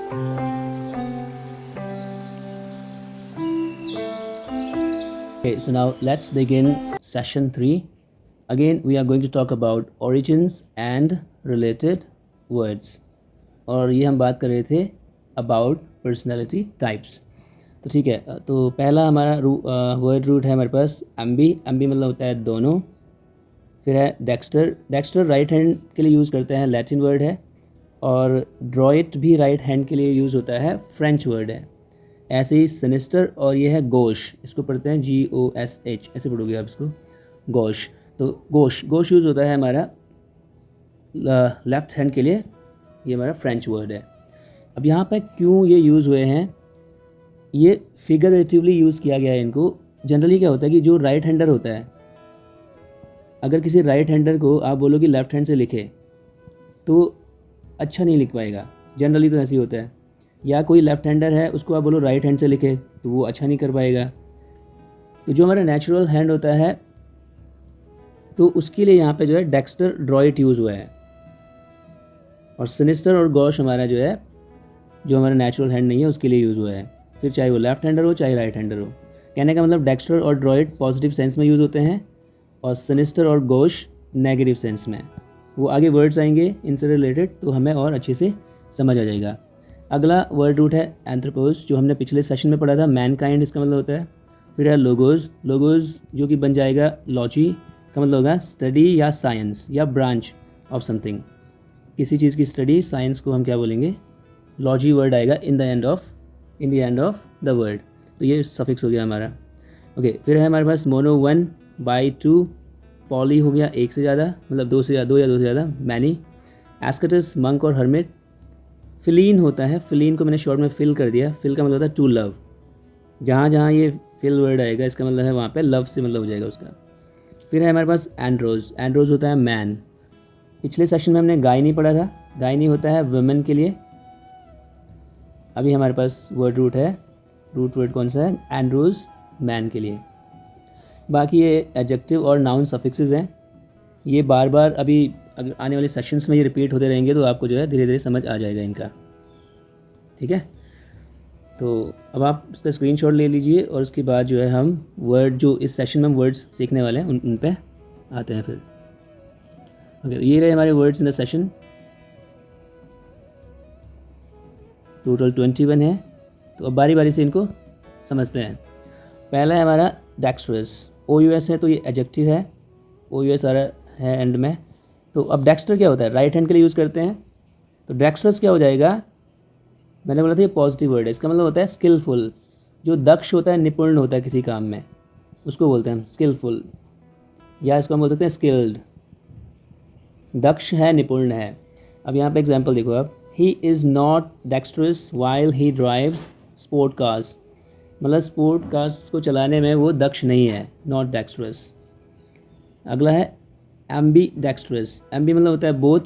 Okay, so now let's begin session 3. Again, we are going to talk about origins and related words. और ये हम बात कर रहे थे about personality types. तो ठीक है, तो पहला हमारा वर्ड रूट है हमारे पास एम्बी. एम्बी मतलब होता है दोनों. फिर है डेक्स्टर. डेक्स्टर राइट हैंड के लिए यूज़ करते हैं, लैटिन वर्ड है. और ड्रॉइट भी राइट हैंड के लिए यूज़ होता है, फ्रेंच वर्ड है. ऐसे ही सिनिस्टर और ये है गोश, इसको पढ़ते हैं GOSH, ऐसे पढ़ोगे आप इसको, गोश. तो गोश गोश यूज़ होता है हमारा लेफ्ट हैंड के लिए, ये हमारा फ्रेंच वर्ड है. अब यहाँ पर क्यों ये यूज़ हुए हैं, ये फिगरेटिवली यूज़ किया गया है इनको. जनरली क्या होता है कि जो राइट हैंडर होता है, अगर किसी राइट हैंडर को आप बोलो कि लेफ्ट हैंड से लिखे तो अच्छा नहीं लिख पाएगा. जनरली तो ऐसे ही होता है. या कोई लेफ्ट हैंडर है, उसको आप बोलो राइट हैंड से लिखे तो वो अच्छा नहीं कर पाएगा. तो जो हमारा नेचुरल हैंड होता है, तो उसके लिए यहाँ पे जो है डेक्स्टर ड्रॉइट यूज़ हुआ है. और सिनिस्टर और गॉश हमारा जो है, जो हमारा नेचुरल हैंड नहीं है, उसके लिए यूज़ हुआ है. फिर चाहे वो लेफ्ट हैंडर हो चाहे राइट हैंडर हो. कहने का मतलब डेक्स्टर और ड्रॉइट पॉजिटिव सेंस में यूज़ होते हैं और सिनिस्टर और गॉश नेगेटिव सेंस में. वो आगे वर्ड्स आएंगे इनसे रिलेटेड, तो हमें और अच्छे से समझ आ जाएगा. अगला वर्ड रूट है एंथ्रोपोस, जो हमने पिछले सेशन में पढ़ा था. मैनकाइंड इसका मतलब होता है. फिर है लोगोस. लोगोस जो कि बन जाएगा लॉजी, का मतलब होगा स्टडी या साइंस या ब्रांच ऑफ समथिंग. किसी चीज़ की स्टडी, साइंस को हम क्या बोलेंगे, लॉजी वर्ड आएगा in the end of the word. तो ये सफिक्स हो गया हमारा. ओके, फिर है हमारे पास मोनो 1 बाई 2. पॉली हो गया एक से ज़्यादा, मतलब दो या दो से ज़्यादा. मैनी. एस्केटस मंक और हर्मिट. फिलीन होता है, फिलीन को मैंने शॉर्ट में फिल कर दिया. फिल का मतलब होता है टू लव. जहाँ जहाँ ये फिल वर्ड आएगा, इसका मतलब है वहाँ पे लव से मतलब हो जाएगा उसका. फिर है हमारे पास एंड्रोज. एंड्रोज होता है मैन. पिछले सेशन में हमने गायनी पढ़ा था. गायनी होता है वुमेन के लिए. अभी हमारे पास वर्ड रूट है, रूट वर्ड कौन सा है, एंड्रोज, मैन के लिए. बाकी ये एडजेक्टिव और नाउन सफिक्सेस हैं. ये बार बार अभी अगर आने वाले सेशंस में ये रिपीट होते रहेंगे, तो आपको जो है धीरे धीरे समझ आ जाएगा इनका. ठीक है, तो अब आप इसका स्क्रीनशॉट ले लीजिए और उसके बाद जो है हम वर्ड, जो इस सेशन में हम वर्ड्स सीखने वाले हैं, उन पे आते हैं फिर. ओके, ये रहे हमारे words in the session. Total 21 है. तो अब बारी बारी से इनको समझते हैं. पहला है हमारा डेक्स्ट्रस. OUS है तो ये एडजेक्टिव है. OUS आ रहा है एंड में. तो अब डेक्स्टर क्या होता है, राइट हैंड के लिए यूज़ करते हैं. तो डेक्स्ट्रस क्या हो जाएगा, मैंने बोला था ये पॉजिटिव वर्ड है. इसका मतलब होता है स्किलफुल. जो दक्ष होता है, निपुण होता है किसी काम में, उसको बोलते हैं हम स्किलफुल. या इसको हम बोल सकते हैं स्किल्ड. दक्ष है, निपुण है. अब यहाँ पे एग्जांपल देखो आप. He is not dextrous while he drives sport cars. मतलब स्पोर्ट कार्स को चलाने में वो दक्ष नहीं है, नॉट डेक्स्ट्रस. अगला है एम्बी डेक्स्ट्रस. एम्बी मतलब होता है बोथ,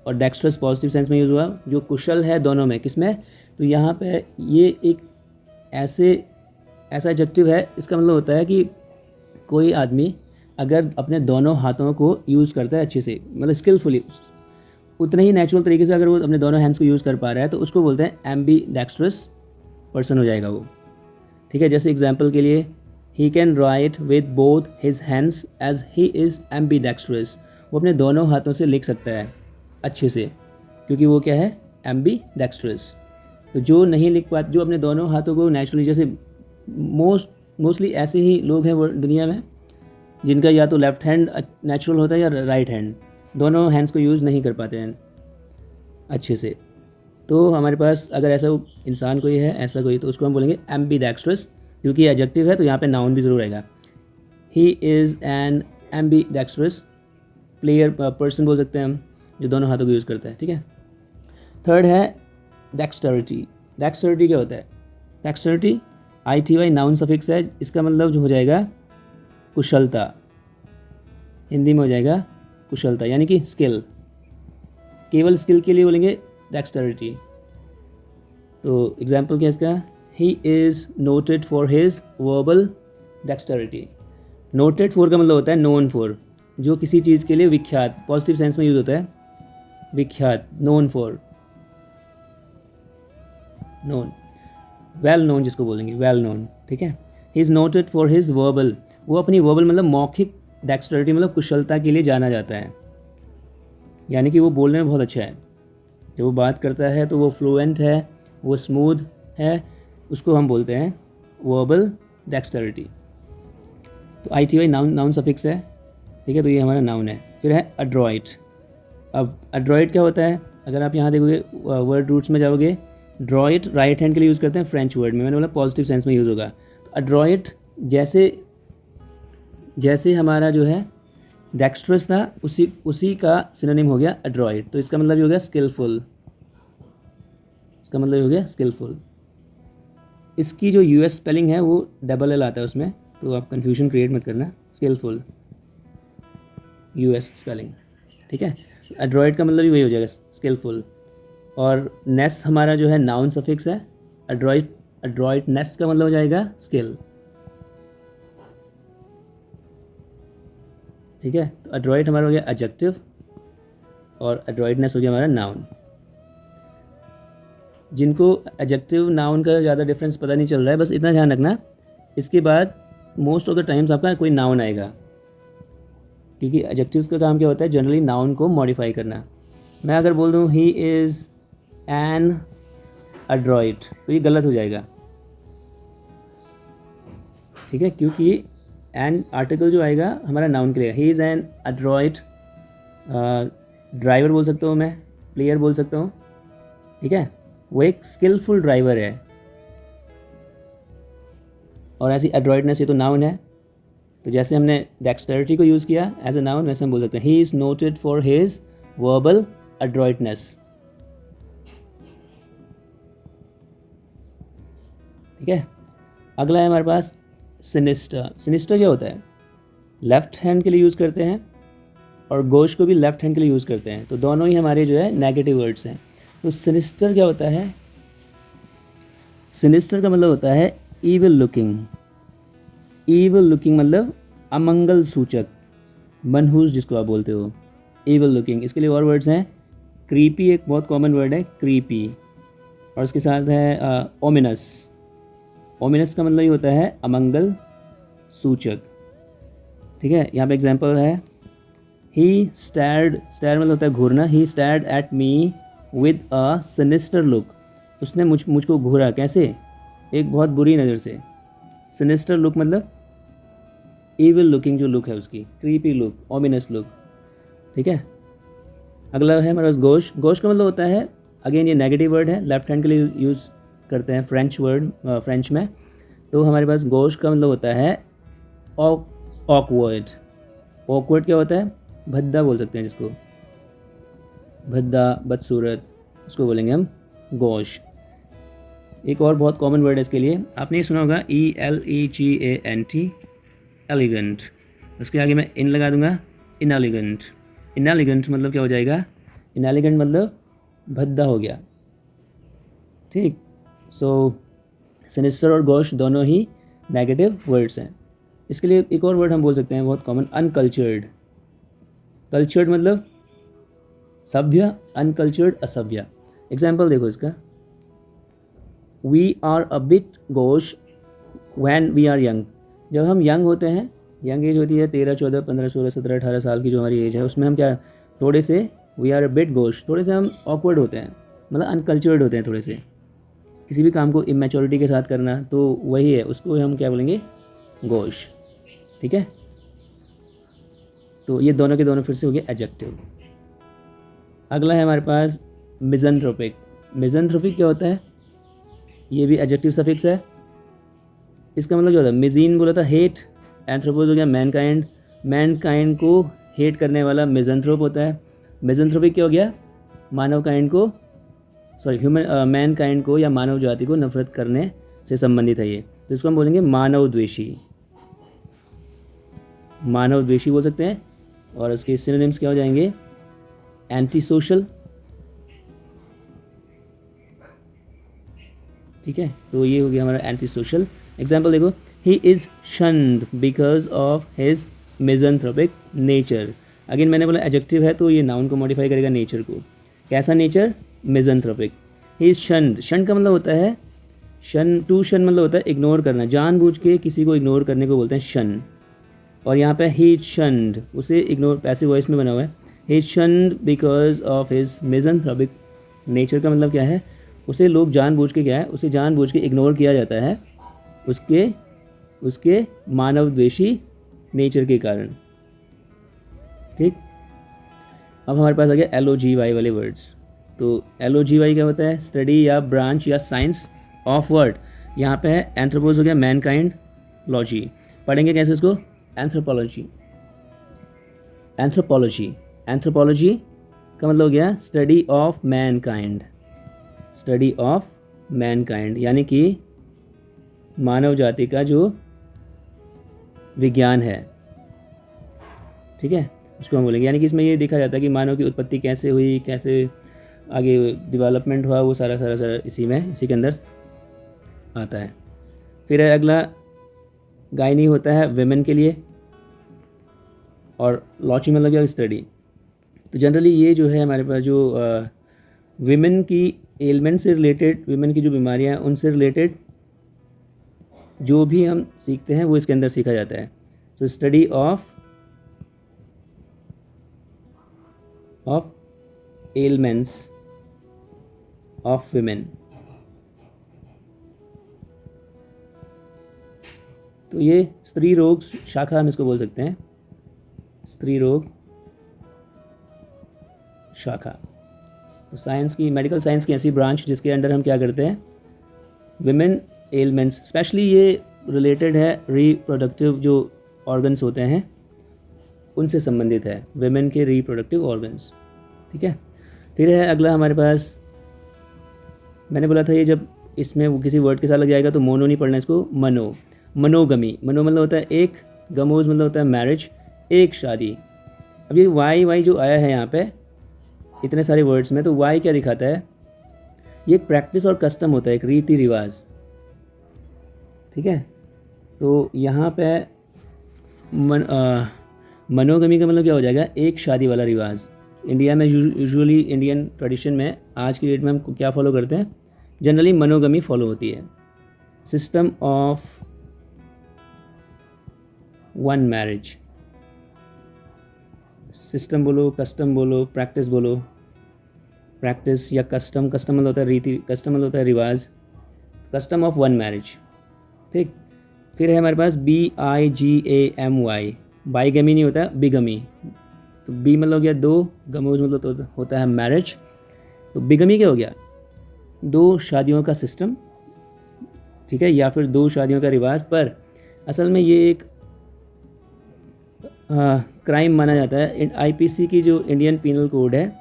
और डेक्स्ट्रस पॉजिटिव सेंस में यूज़ हुआ, जो कुशल है दोनों में. किस में, तो यहाँ पे ये एक ऐसा एडजेक्टिव है. इसका मतलब होता है कि कोई आदमी अगर अपने दोनों हाथों को यूज़ करता है अच्छे से, मतलब स्किलफुली, उतने ही नेचुरल तरीके से अगर वो अपने दोनों हैंड्स को यूज़ कर पा रहा है, तो उसको बोलते हैं एम्बी डेक्स्ट्रस पर्सन हो जाएगा वो. ठीक है, जैसे एग्जाम्पल के लिए, he can write with both his hands as he is ambidextrous. वो अपने दोनों हाथों से लिख सकता है अच्छे से, क्योंकि वो क्या है, एम्बीडेक्स्ट्रस. तो जो नहीं लिख पाते, जो अपने दोनों हाथों को नेचुरली, जैसे मोस्टली ऐसे ही लोग हैं दुनिया में जिनका या तो लेफ्ट हैंड नेचुरल होता है या राइट हैंड, दोनों हैंड्स को यूज़ नहीं कर पाते हैं अच्छे से. तो हमारे पास अगर ऐसा इंसान कोई है, ऐसा कोई, तो उसको हम बोलेंगे एम्बीडेक्स्ट्रस. क्योंकि एडजेक्टिव है तो यहाँ पे नाउन भी ज़रूर आएगा. He is an ambidextrous player, person बोल सकते हैं हम, जो दोनों हाथों को यूज़ करता है. ठीक है. थर्ड है डेक्स्टरिटी. डेक्स्टरिटी क्या होता है, डेक्स्टरिटी ITY नाउन सफिक्स है. इसका मतलब जो हो जाएगा कुशलता. हिंदी में हो जाएगा कुशलता, यानी कि स्किल. केवल स्किल के लिए बोलेंगे डेक्स्टरिटी. तो एग्जाम्पल क्या है इसका, he is noted for his verbal dexterity. Noted for का मतलब होता है नोन फॉर, जो किसी चीज़ के लिए विख्यात, पॉजिटिव सेंस में यूज होता है, विख्यात, known for. Known, well known जिसको बोलेंगे, वेल नोन, ठीक है। ही is noted for his verbal, वो अपनी वर्बल मतलब मौखिक डेक्स्टरिटी मतलब कुशलता के लिए जाना जाता है, यानी कि वो बोलने में बहुत अच्छा है। जब वो बात करता है तो वो फ्लुएंट है, वो स्मूथ है, उसको हम बोलते हैं वर्बल डेक्स्टरिटी। तो I T Y noun suffix है, ठीक है, तो ये हमारा नाउन है। फिर है अड्रॉइट। अब अड्रॉइट क्या होता है, अगर आप यहाँ देखोगे वर्ड रूट्स में जाओगे, ड्रॉइट राइट हैंड के लिए यूज़ करते हैं फ्रेंच वर्ड में, मैंने बोला पॉजिटिव सेंस में यूज़ होगा। तो अड्रॉइट जैसे जैसे हमारा जो है डेक्स्ट्रस था, उसी का सिनोनिम हो गया अड्रॉइट। तो इसका मतलब ये हो गया स्किलफुल, इसका मतलब ये हो गया स्किलफुल। इसकी जो यूएस स्पेलिंग है वो डबल एल आता है उसमें, तो आप कंफ्यूजन क्रिएट मत करना, स्किलफुल यूएस स्पेलिंग, ठीक है। एड्रॉइड का मतलब भी वही हो जाएगा, स्किलफुल। और नेस हमारा जो है नाउन सफिक्स है, एड्रॉइड नेस का मतलब हो जाएगा स्किल, ठीक है। तो एड्रॉइड हमारा हो गया एडजेक्टिव और एड्रॉइडनेस हो गया हमारा नाउन। जिनको एडजेक्टिव नाउन का ज़्यादा डिफरेंस पता नहीं चल रहा है, बस इतना ध्यान रखना, इसके बाद मोस्ट ऑफ द टाइम्स आपका कोई नाउन आएगा, क्योंकि एडजेक्टिव्स का काम क्या होता है, जनरली नाउन को मॉडिफाई करना। मैं अगर बोल दूँ ही इज़ एन एड्रॉइड, तो ये गलत हो जाएगा, ठीक है, क्योंकि एन आर्टिकल जो आएगा हमारा नाउन के लिए, he is an Android driver बोल सकता हूँ मैं, प्लेयर बोल सकता हूँ, ठीक है, वो एक स्किलफुल ड्राइवर है। और ऐसी एड्रॉइडनेस ये तो नाउन है, तो जैसे हमने डेक्स्टरिटी को यूज़ किया एज ए नाउन, वैसे हम बोल सकते हैं he is noted for his verbal adroitness, ठीक है। अगला है हमारे पास सिनिस्टर। सिनिस्टर क्या होता है, लेफ्ट हैंड के लिए यूज़ करते हैं और गोश को भी लेफ्ट हैंड के लिए यूज़ करते हैं, तो दोनों ही हमारे जो है नेगेटिव वर्ड्स हैं। तो सिनिस्टर क्या होता है, सिनिस्टर का मतलब होता है ईविल लुकिंग। ईविल लुकिंग मतलब अमंगल सूचक, मनहूस जिसको आप बोलते हो, ईविल लुकिंग। इसके लिए और वर्ड्स हैं, क्रीपी एक बहुत कॉमन वर्ड है, क्रीपी, और इसके साथ है ओमिनस। ओमिनस का मतलब ये होता है अमंगल सूचक, ठीक है। यहाँ पे एग्जांपल है, ही स्टैर्ड, स्टैर मतलब होता है घूरना, he stared at me with a sinister look, उसने मुझको घूरा, कैसे, एक बहुत बुरी नज़र से। सिनिस्टर लुक मतलब ईविल लुकिंग जो लुक है उसकी, क्रीपी लुक, ओमिनस लुक, ठीक है। अगला है हमारे पास गोश। गोश का मतलब होता है, अगेन ये नेगेटिव वर्ड है, लेफ्ट हैंड के लिए यूज़ करते हैं फ्रेंच वर्ड, फ्रेंच में। तो हमारे पास गोश का मतलब होता है ऑकवर्ड। ऑकवर्ड क्या होता है, भद्दा बोल सकते हैं जिसको, भद्दा, बदसूरत, उसको बोलेंगे हम गोश। एक और बहुत कॉमन वर्ड है इसके लिए, आपने ये सुना होगा, ELEGANT, एलिगेंट। उसके आगे मैं इन लगा दूंगा, इनएलिगेंट। इनएलिगेंट मतलब क्या हो जाएगा, इनएलिगेंट मतलब भद्दा हो गया, ठीक। सो सिनिस्टर और गोश दोनों ही नेगेटिव वर्ड्स हैं। इसके लिए एक और वर्ड हम बोल सकते हैं बहुत कॉमन, अनकल्चर्ड। कल्चर्ड मतलब सभ्य, अनकल्चर्ड असभ्य। एग्जाम्पल देखो इसका, we are a bit gauche when we are young. जब हम यंग होते हैं, यंग एज होती है 13, 14, 15, 16, 17, 18 साल की जो हमारी एज है, उसमें हम क्या, थोड़े से, वी आर अ बिट गोश, थोड़े से हम ऑकवर्ड होते हैं, मतलब अनकल्चर्ड होते हैं थोड़े से। किसी भी काम को इमेच्योरिटी के साथ करना, तो वही है, उसको हम क्या बोलेंगे, गोश, ठीक है। तो ये दोनों के दोनों फिर से हो गए एडजेक्टिव। अगला है हमारे पास मिज़ेंथ्रोपिक। मिज़ेंथ्रोपिक क्या होता है, ये भी एडजेक्टिव सफिक्स है। इसका मतलब क्या होता है, मिज़ीन बोला था हेट, एंथ्रोपोज हो गया मैनकाइंड, मैनकाइंड को हेट करने वाला मिज़ेंथ्रोप होता है। मिज़ेंथ्रोपिक क्या हो गया, मानव काइंड को, सॉरी ह्यूमन मैनकाइंड को या मानव जाति को नफरत करने से संबंधित है ये, तो इसको हम बोलेंगे मानव द्वेषी, मानव द्वेषी बोल सकते हैं। और इसके सिनोनिम्स क्या हो जाएंगे, एंटी सोशल, ठीक है। तो ये हो गया हमारा एंटी सोशल। एग्जाम्पल देखो, he is shunned because of his misanthropic nature. Again मैंने बोला एडजेक्टिव है, तो ये नाउन को मॉडिफाई करेगा नेचर को, कैसा नेचर, मिज़ेंथ्रोपिक। ही इज़ शन्ड, शन्ड का मतलब होता है शन, टू शन मतलब होता है इग्नोर करना, जानबूझ के किसी को इग्नोर करने को बोलते हैं शन। और यहाँ पे ही इज शन्ड, उसे इग्नोर पैसिव वॉइस में बना हुआ है, he is shunned because of his misanthropic nature का मतलब क्या है, उसे लोग जानबूझ के क्या है, उसे जानबूझ के इग्नोर किया जाता है उसके मानवद्वेषी नेचर के कारण। ठीक, अब हमारे पास आ गया LOGY वाले वर्ड्स। तो LOGY क्या होता है, स्टडी या ब्रांच या साइंस ऑफ वर्ड। यहाँ पे है एंथ्रोपोज हो गया मैनकाइंड, लॉजी पढ़ेंगे कैसे इसको, एंथ्रोपोलॉजी। एंथ्रोपोलॉजी एंथ्रोपोलॉजी का मतलब हो गया study of Mankind, study of Mankind यानी कि मानव जाति का जो विज्ञान है, ठीक है, उसको हम बोलेंगे। यानी कि इसमें ये देखा जाता है कि मानव की उत्पत्ति कैसे हुई, कैसे आगे डेवलपमेंट हुआ, वो सारा इसी के अंदर आता है। फिर अगला गायनी होता है विमेन के लिए, और लॉची मतलब क्या, स्टडी। तो जनरली ये जो है हमारे पास जो विमेन की एलिमेंट से रिलेटेड, विमेन की जो बीमारियां हैं उनसे रिलेटेड जो भी हम सीखते हैं वो इसके अंदर सीखा जाता है। So study of elements of women. तो ये स्त्री रोग शाखा हम इसको बोल सकते हैं, स्त्री रोग शाखा। तो साइंस की, मेडिकल साइंस की ऐसी ब्रांच जिसके अंडर हम क्या करते हैं, विमेन एलिमेंट्स, स्पेशली ये रिलेटेड है रिप्रोडक्टिव जो ऑर्गन्स होते हैं उनसे संबंधित है, विमेन के रिप्रोडक्टिव ऑर्गन्स। ठीक है, फिर है अगला हमारे पास, मैंने बोला था ये जब इसमें वो किसी वर्ड के साथ लग जाएगा तो मोनो नहीं पढ़ना इसको, मनोगमी। मनो मतलब होता है एक, गमोज मतलब होता है मैरिज, एक शादी। अब ये वाई जो आया है यहाँ पे इतने सारे वर्ड्स में, तो वाई क्या दिखाता है, ये एक प्रैक्टिस और कस्टम होता है, एक रीति रिवाज। ठीक है, तो यहाँ पे मनोगमी का मतलब क्या हो जाएगा, एक शादी वाला रिवाज। इंडिया में यूजुअली इंडियन ट्रेडिशन में आज की डेट में हम क्या फॉलो करते हैं, जनरली मनोगमी फॉलो होती है, system of one marriage. System बोलो, कस्टम बोलो, प्रैक्टिस बोलो, प्रैक्टिस या कस्टम, कस्टम मतलब होता है रीति, कस्टम मतलब होता है रिवाज, कस्टम ऑफ वन मैरिज। ठीक, फिर है हमारे पास BIGAMY, बाईगमी नहीं होता है, बिगमी। तो बी मतलब हो गया दो, गमोज मतलब तो होता है मैरिज, तो बिगमी क्या हो गया, दो शादियों का सिस्टम, ठीक है, या फिर दो शादियों का रिवाज। पर असल में ये एक क्राइम माना जाता है। IPC की जो इंडियन पीनल कोड है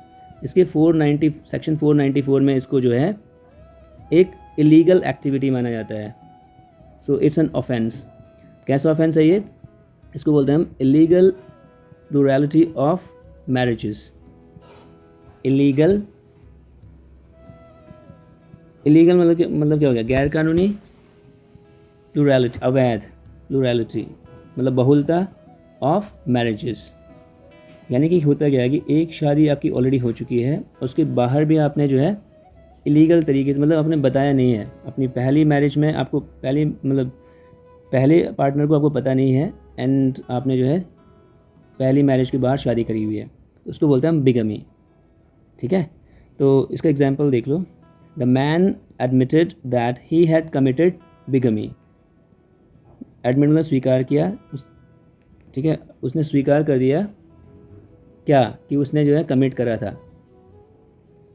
इसके 490 सेक्शन 494 में इसको जो है एक इलीगल एक्टिविटी माना जाता है। So it's an offence. कैसा ऑफेंस है ये, इसको बोलते हैं हम illegal plurality of marriages. Illegal मतलब क्या हो गया, गैर कानूनी, प्लूरैलिटी अवैध, प्लूरैलिटी मतलब बहुलता ऑफ मैरिजेस। यानी कि होता क्या है कि एक शादी आपकी ऑलरेडी हो चुकी है, उसके बाहर भी आपने जो है इलीगल तरीके से, मतलब आपने बताया नहीं है अपनी पहली मैरिज में, आपको पहले पार्टनर को आपको पता नहीं है, एंड आपने जो है पहली मैरिज के बाद शादी करी हुई है, तो उसको बोलते हैं हम बिगमी। ठीक है, तो इसका एग्जाम्पल देख लो, the man admitted that he had committed bigamy. Admit मतलब स्वीकार किया, ठीक है, उसने स्वीकार कर दिया क्या, कि उसने जो है कमिट करा था।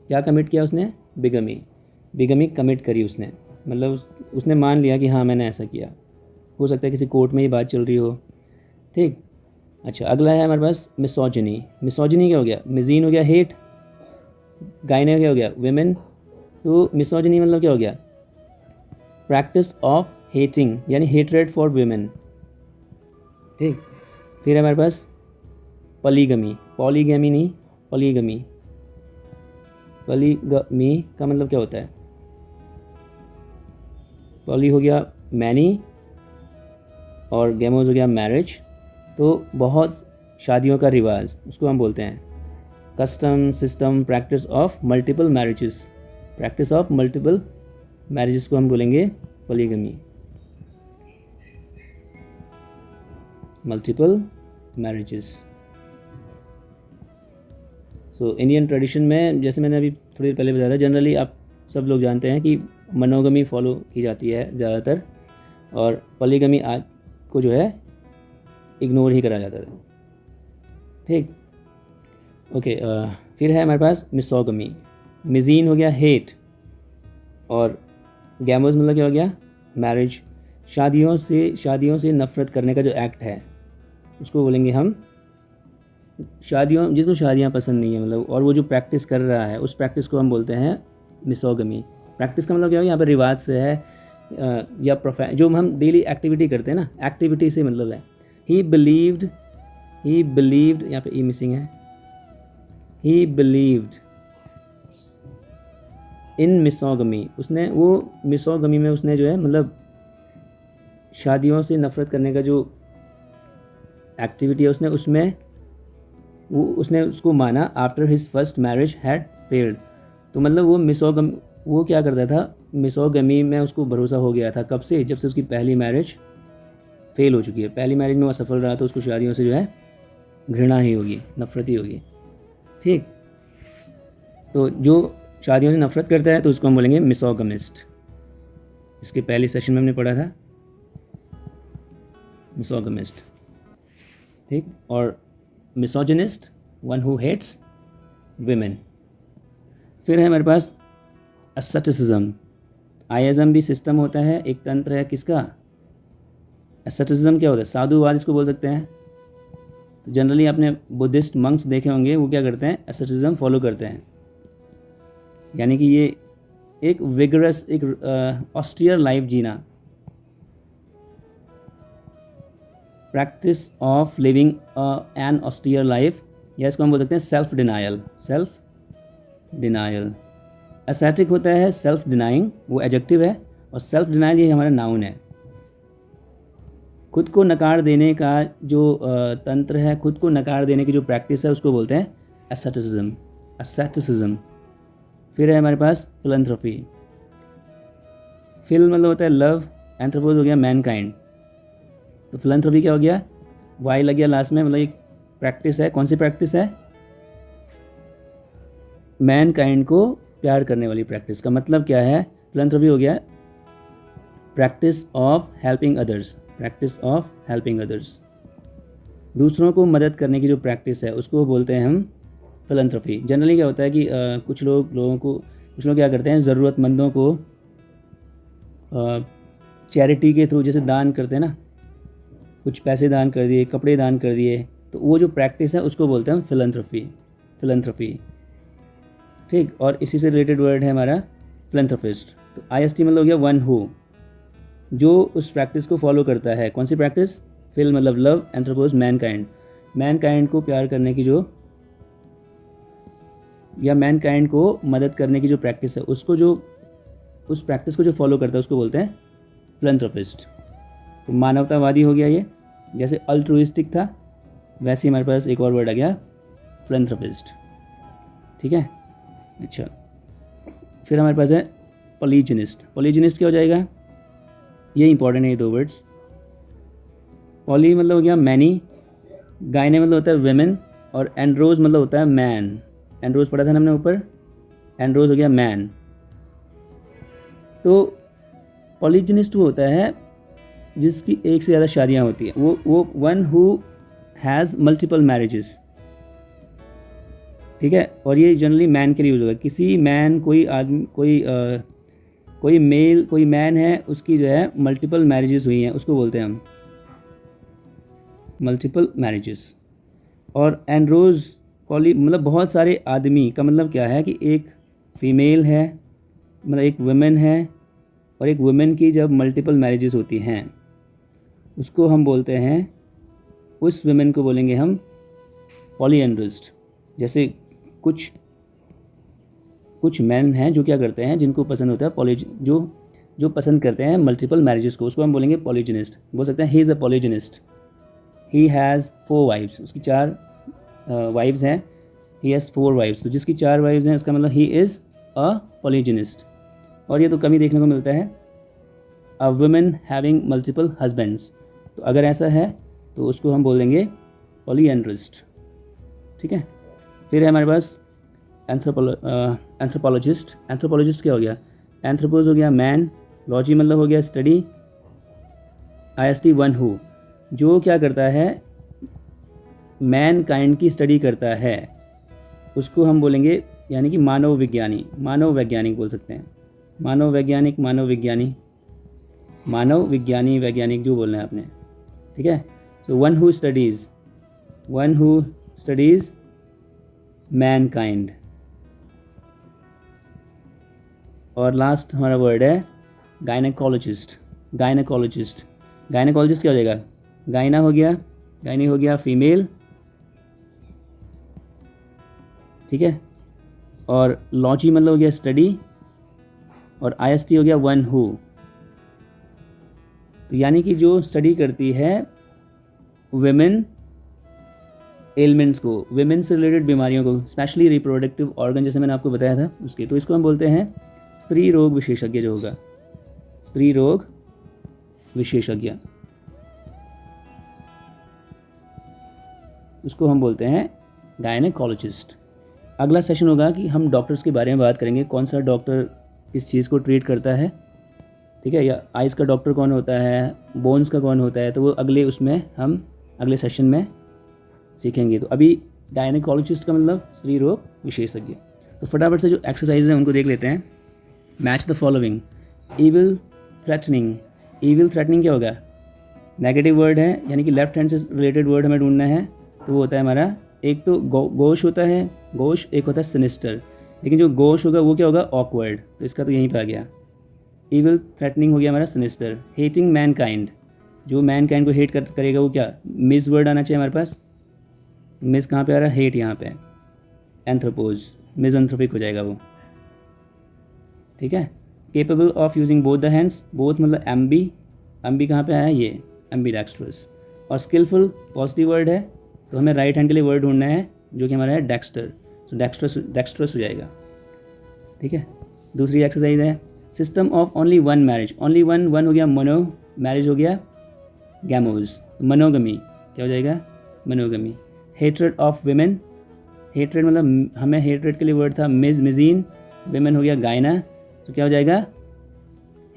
क्या कमिट किया उसने, बिगमी कमिट करी उसने, मतलब उसने मान लिया कि हाँ मैंने ऐसा किया। हो सकता है किसी कोर्ट में ये बात चल रही हो। ठीक, अच्छा अगला है हमारे पास मिसोजिनी। मिसोजिनी क्या हो गया, मिजीन हो गया हेट, गायने क्या हो गया विमेन। तो मिसोजिनी मतलब क्या हो गया, प्रैक्टिस ऑफ हेटिंग, यानी हेटरेड फॉर विमेन। ठीक, फिर हमारे पास पॉलीगमी, पॉलीगमी नहीं, पॉलीगमी। पॉलीगमी का मतलब क्या होता है, पॉली हो गया मैनी और गैमोज हो गया मैरिज। तो बहुत शादियों का रिवाज, उसको हम बोलते हैं custom, system, practice of multiple marriages, practice of multiple marriages को हम बोलेंगे polygamy, multiple marriages. So Indian tradition में जैसे मैंने अभी थोड़ी देर पहले बताया था, जनरली आप सब लोग जानते हैं कि मोनोगमी फॉलो की जाती है ज़्यादातर, और पॉलीगमी आज को जो है इग्नोर ही करा जाता है। ठीक, ओके। फिर है हमारे पास मिसोगमी। मिजीन हो गया हेट, और गैमोस मतलब क्या हो गया, मैरिज। शादियों से नफ़रत करने का जो एक्ट है उसको बोलेंगे हम जिसको शादियाँ पसंद नहीं है मतलब, और वो जो प्रैक्टिस कर रहा है उस प्रैक्टिस को हम बोलते हैं मिसोगमी। प्रैक्टिस का मतलब क्या हो, यहाँ पर रिवाज से है या जो हम डेली एक्टिविटी करते हैं ना, एक्टिविटी से मतलब है। ही बिलीव्ड, यहाँ पे ई मिसिंग है, ही बिलीव्ड इन मिसोगमी। उसने वो मिसोगमी में उसने जो है मतलब शादियों से नफ़रत करने का जो एक्टिविटी है उसने उसको माना after his first marriage had failed. तो मतलब वो क्या करता था, मिसोगमी में उसको भरोसा हो गया था। कब से, जब से उसकी पहली मैरिज फेल हो चुकी है। पहली मैरिज में वो असफल रहा तो उसको शादियों से जो है घृणा ही होगी, नफरत ही होगी। ठीक, तो जो शादियों से नफरत करता है तो उसको हम बोलेंगे मिसोगमिस्ट। इसके पहले सेशन में हमने पढ़ा था मिसोगमिस्ट। ठीक, और misogynist, one who hates women. फिर है हमारे पास एस्थेटिसिज्म। आइज़म भी सिस्टम होता है, एक तंत्र है किसका, एस्थेटिसिज्म क्या होता है, साधुवाद इसको बोल सकते हैं। तो जनरली आपने बुद्धिस्ट मंक्स देखे होंगे, वो क्या करते हैं, एस्थेटिसिज्म फॉलो करते हैं। यानी कि ये एक विगरस, एक ऑस्टियर लाइफ जीना, practice of living an austere life, या इसको हम बोल सकते हैं सेल्फ डिनायल। एस्थेटिक होता है सेल्फ डिनाइंग, वो एडजेक्टिव है, और सेल्फ डिनाइल ये हमारा नाउन है। खुद को नकार देने का जो तंत्र है, खुद को नकार देने की जो प्रैक्टिस है उसको बोलते हैं एस्थेटिसिज्म। फिर है हमारे पास फिलैंथ्रोपी। फिल मतलब होता है लव, एंथ्रोपोज हो गया मैनकाइंड। तो फिलैंथ्रोपी क्या हो गया, वाई लग गया लास्ट में, मतलब एक प्रैक्टिस है। कौन सी प्रैक्टिस है, मैनकाइंड को प्यार करने वाली प्रैक्टिस। का मतलब क्या है, फिलैंथ्रोपी हो गया प्रैक्टिस ऑफ हेल्पिंग अदर्स, दूसरों को मदद करने की जो प्रैक्टिस है उसको बोलते हैं हम फिलैंथ्रोपी। जनरली क्या होता है कि कुछ लोग क्या करते हैं, ज़रूरतमंदों को चैरिटी के थ्रू जैसे दान करते हैं ना, कुछ पैसे दान कर दिए, कपड़े दान कर दिए, तो वो जो प्रैक्टिस है उसको बोलते हैं हम फिलैंथ्रोपी। ठीक, और इसी से रिलेटेड वर्ड है हमारा फिलैंथ्रोपिस्ट। तो IST मतलब हो गया वन हु, जो उस प्रैक्टिस को फॉलो करता है। कौन सी प्रैक्टिस, फिल मतलब लव, एंथ्रोपोज मैनकाइंड को प्यार करने की जो, या मैनकाइंड को मदद करने की जो प्रैक्टिस है उसको, जो उस प्रैक्टिस को जो फॉलो करता है उसको बोलते हैं फिलैंथ्रोपिस्ट। तो मानवतावादी हो गया ये, जैसे अल्ट्रुइस्टिक था वैसे हमारे पास एक और वर्ड आ गया फिलैंथ्रोपिस्ट। ठीक है, अच्छा। फिर हमारे पास है पॉलीजिनिस्ट क्या हो जाएगा, ये इंपॉर्टेंट है ये दो वर्ड्स। पॉली मतलब हो गया मैनी, गायने मतलब होता है वेमेन, और एंड्रोज मतलब होता है मैन। एंड्रोज पढ़ा था ना हमने ऊपर, एंड्रोज हो गया मैन। तो पॉलीजिनिस्ट वो होता है जिसकी एक से ज़्यादा शादियाँ होती हैं, वो one who has multiple marriages. ठीक है, और ये जनरली मैन के लिए यूज़ होगा। किसी मैन, कोई आदमी, कोई मैन है, उसकी जो है मल्टीपल मैरिजेस हुई हैं, उसको बोलते हैं हम मल्टीपल मैरिजेस। और एंड्रोज पॉली मतलब बहुत सारे आदमी का मतलब क्या है कि एक फीमेल है, मतलब एक वुमेन है, और एक वुमेन की जब मल्टीपल मैरिजेस होती हैं उसको हम बोलते हैं, उस वुमेन को बोलेंगे हम पॉलीएंड्रिस्ट। जैसे कुछ मैन हैं जो क्या करते हैं, जिनको पसंद होता है जो पसंद करते हैं मल्टीपल मैरिजेस को, उसको हम बोलेंगे पॉलीजिनिस्ट। बोल सकते हैं he is a polygynist, he has 4 wives, उसकी 4 वाइफ्स हैं, ही हैज़ 4 वाइफ्स। तो जिसकी 4 वाइफ्स हैं उसका मतलब ही इज़ अ पॉलीजिनिस्ट। और ये तो कमी देखने को मिलता है, a women having multiple husbands. तो अगर ऐसा है तो उसको हम बोल देंगे पॉलीएंड्रिस्ट। ठीक है। फिर है हमारे पास एंथ्रोपोलॉजिस्ट। एंथ्रोपोलॉजिस्ट क्या हो गया? एंथ्रोपोज हो गया मैन, लॉजी मतलब हो गया स्टडी, IST वन हु, जो क्या करता है, मैन काइंड की स्टडी करता है, उसको हम बोलेंगे यानी कि मानव विज्ञानी, मानव वैज्ञानिक बोल सकते हैं। मानव वैज्ञानिक, मानव विज्ञानी, मानव विज्ञानी, वैज्ञानिक जो बोलना है आपने। ठीक है। So one who studies man kind. और लास्ट हमारा वर्ड है गायनेकोलॉजिस्ट। गायनेकोलॉजिस्ट, गायनेकोलॉजिस्ट क्या हो जाएगा? गायना हो गया, गायनी हो गया फीमेल, ठीक है, और लॉजी मतलब हो गया स्टडी, और IST हो गया वन हु। तो यानी कि जो स्टडी करती है विमेन एलिमेंट्स को, विमेन से रिलेटेड बीमारियों को, स्पेशली रिप्रोडक्टिव ऑर्गन जैसे मैंने आपको बताया था उसके, तो इसको हम बोलते हैं स्त्री रोग विशेषज्ञ। जो होगा स्त्री रोग विशेषज्ञ, उसको हम बोलते हैं गायनेकोलॉजिस्ट। अगला सेशन होगा कि हम डॉक्टर्स के बारे में बात करेंगे, कौन सा डॉक्टर इस चीज़ को ट्रीट करता है। ठीक है। या आइज़ का डॉक्टर कौन होता है, बोन्स का कौन होता है, तो वो हम अगले सेशन में सीखेंगे। तो अभी गायनेकोलॉजिस्ट का मतलब स्त्री रोग विशेषज्ञ। तो फटाफट से जो एक्सरसाइज हैं उनको देख लेते हैं। Match the following. Evil threatening. Evil threatening क्या होगा? नेगेटिव वर्ड है, यानी कि लेफ्ट हैंड से रिलेटेड वर्ड हमें ढूंढना है। तो वो होता है हमारा, एक तो गोश होता है, गोश, एक होता है सिनिस्टर। लेकिन जो गोश होगा वो क्या होगा? ऑकवर्ड। तो इसका तो यहीं पे आ गया। ईविल थ्रेटनिंग हो गया हमारा सिनिस्टर। हेटिंग मैन काइंड, जो मैन काइंड को हेट करेगा वो क्या? मिस वर्ड आना चाहिए हमारे पास। मिस कहाँ पे आ रहा है? हेट यहाँ पे। एंथ्रोपोज, मिसएंथ्रोपिक हो जाएगा वो। ठीक है। Capable of using both the hands, both मतलब एम्बी, एम्बी कहाँ पे आया है? ये एम्बीडेक्स्ट्रस। और स्किलफुल पॉजिटिव वर्ड है, तो हमें राइट हैंड के लिए वर्ड ढूंढना है जो कि हमारा है डेक्स्टर। तो डेक्स्ट्रस हो जाएगा। ठीक है। दूसरी एक्सरसाइज है system of only one marriage. Only one, one हो गया मोनो, मैरिज हो गया गैमोज। मनोगमी क्या हो जाएगा? मनोगमी। हेट्रेड ऑफ विमेन, हेट्रेड मतलब हमें हेट्रेड के लिए वर्ड था मिजीन, विमेन हो गया गायना, तो क्या हो जाएगा?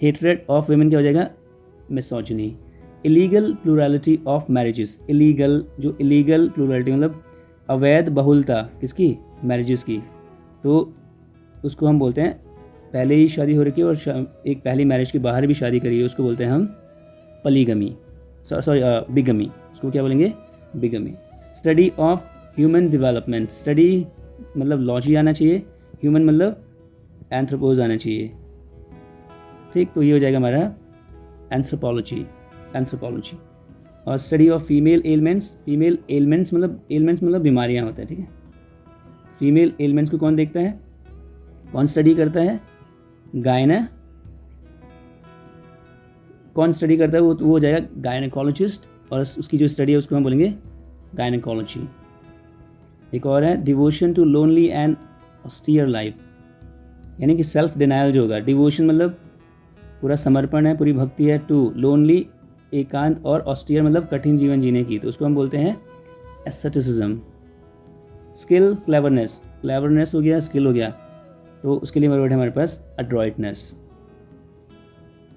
हेट्रेड ऑफ विमेन क्या हो जाएगा? Misogyny. Illegal plurality of marriages. Illegal, जो इलीगल प्लूरलिटी मतलब अवैध बहुलता किसकी? मैरिजेस की। तो उसको हम बोलते हैं, पहले ही शादी हो रखी है और एक पहली मैरिज के बाहर भी शादी करी है, उसको बोलते हैं हम पलीगमी, सॉरी बिगमी। उसको क्या बोलेंगे? Bigamy. Study of human development. Study मतलब लॉजी आना चाहिए, ह्यूमन मतलब एंथ्रोपोज आना चाहिए। ठीक। तो ये हो जाएगा हमारा एंथ्रोपोलॉजी, एंथ्रोपोलॉजी। और study of female elements. Female elements मतलब बीमारियां होता है। ठीक है। फीमेल एलिमेंट्स को कौन देखता है, कौन स्टडी करता है? गायना। कौन स्टडी करता है? वो हो जाएगा गायनेकोलॉजिस्ट, और उसकी जो स्टडी है उसको हम बोलेंगे गायनेकोलॉजी। एक और है devotion to lonely and austere life, यानी कि सेल्फ डिनायल जो होगा। डिवोशन मतलब पूरा समर्पण है, पूरी भक्ति है। टू लोनली, एकांत, और ऑस्टियर मतलब कठिन जीवन जीने की, तो उसको हम बोलते हैं एस्थेटिसिज्म। स्किल क्लेवरनेस, क्लेवरनेस हो गया, स्किल हो गया, तो उसके लिए वर्ड है हमारे पास अड्रॉइटनेस।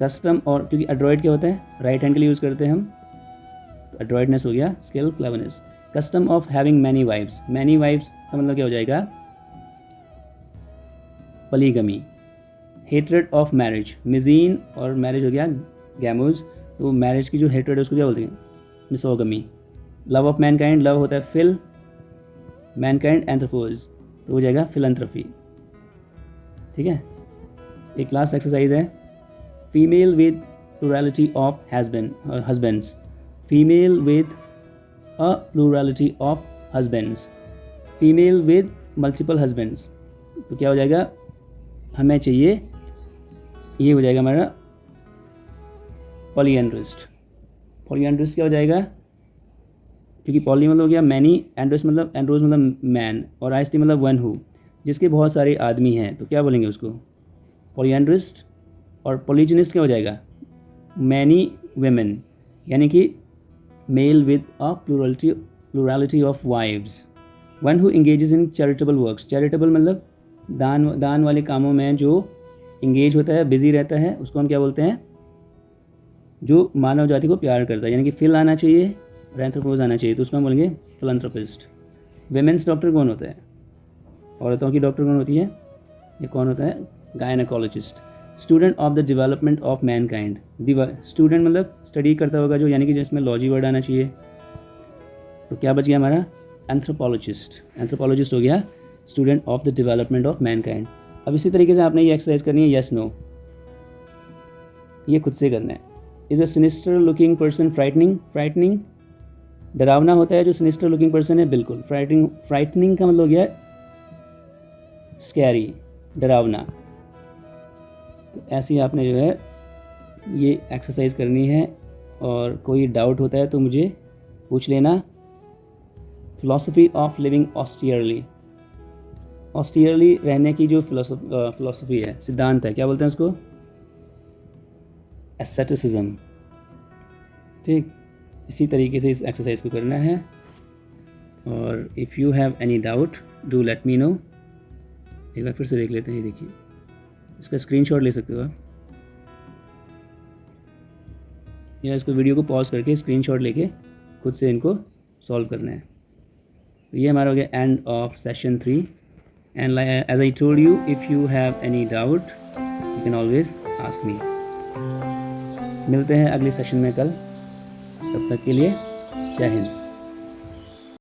कस्टम, और क्योंकि अड्रॉइड क्या होता है? राइट हैंड के लिए यूज़ करते हैं हम, तो अड्रॉइटनेस हो गया, skill cleverness. Custom of having many wifes. Many wifes का मतलब क्या हो जाएगा? Polygamy. Hatred of marriage, misogyny, और मैरिज हो गया गैमोज, तो मैरिज की जो हेट्रेड है उसको क्या बोलते हैं? मिसोगमी। लव ऑफ मैनकाइंड, लव होता है फिल, मैनकाइंड एंथ्रोपोज, तो हो जाएगा फिलंथ्रफी। ठीक है। एक लास्ट एक्सरसाइज है female with plurality of husbands. Female with a plurality of husbands. Female with multiple husbands, तो क्या हो जाएगा? हमें चाहिए, ये हो जाएगा हमारा पॉलीएंड्रिस्ट। पॉलीएंड्रिस्ट क्या हो जाएगा? क्योंकि पॉली मतलब हो गया मैनी, एंड्रोस मतलब एंड्रोस मतलब मैन, और IST मतलब वन हु। जिसके बहुत सारे आदमी हैं तो क्या बोलेंगे उसको? पॉलीएंड्रिस्ट। और पॉलीजिनिस्ट क्या हो जाएगा? मैनी वेमेन, यानी कि mail with a plurality of wives. One who engages in charitable works, charitable मतलब दान वाले कामों में जो इंगेज होता है, बिजी रहता है, उसको हम क्या बोलते हैं? जो मानव जाति को प्यार करता है, यानी कि फिल आना चाहिए और एंथ्रोपोज आना चाहिए, तो उसको हम बोलेंगे फिलैंथ्रोपिस्ट। वेमेंस डॉक्टर कौन होता है? औरतों की डॉक्टर कौन होती है? ये कौन होता है? Gynaecologist. Student of the development of Mankind, student मतलब स्टडी करता होगा जो, यानी कि जिसमें लॉजी वर्ड आना चाहिए, तो क्या बच गया हमारा? एंथ्रोपोलॉजिस्ट। एंथ्रोपोलॉजिस्ट हो गया student of the development of Mankind. अब इसी तरीके से आपने ये एक्सरसाइज करनी है, यस नो, ये खुद से करना है। Is a sinister looking person frightening? Frightening डरावना होता है जो सिनिस्टर लुकिंग पर्सन है, बिल्कुल। फ्राइटनिंग का मतलब हो गया स्कैरी, डरावना। तो ऐसे ही आपने जो है ये एक्सरसाइज करनी है, और कोई डाउट होता है तो मुझे पूछ लेना। फिलॉसफी ऑफ लिविंग ऑस्टियरली, ऑस्टियरली रहने की जो फिलॉसफी है, सिद्धांत है, क्या बोलते हैं उसको? एस्थेटिसिज्म। ठीक, इसी तरीके से इस एक्सरसाइज को करना है। और if you have any doubt do let me know. एक बार फिर से देख लेते हैं, ये देखिए, इसका स्क्रीनशॉट ले सकते हो आप, या इसको वीडियो को पॉज करके स्क्रीनशॉट लेके खुद से इनको सॉल्व करना है। तो ये हमारा हो गया end of session 3। And as I told you, if you have any doubt you can always ask me. मिलते हैं अगले सेशन में कल, तब तक के लिए जय हिंद।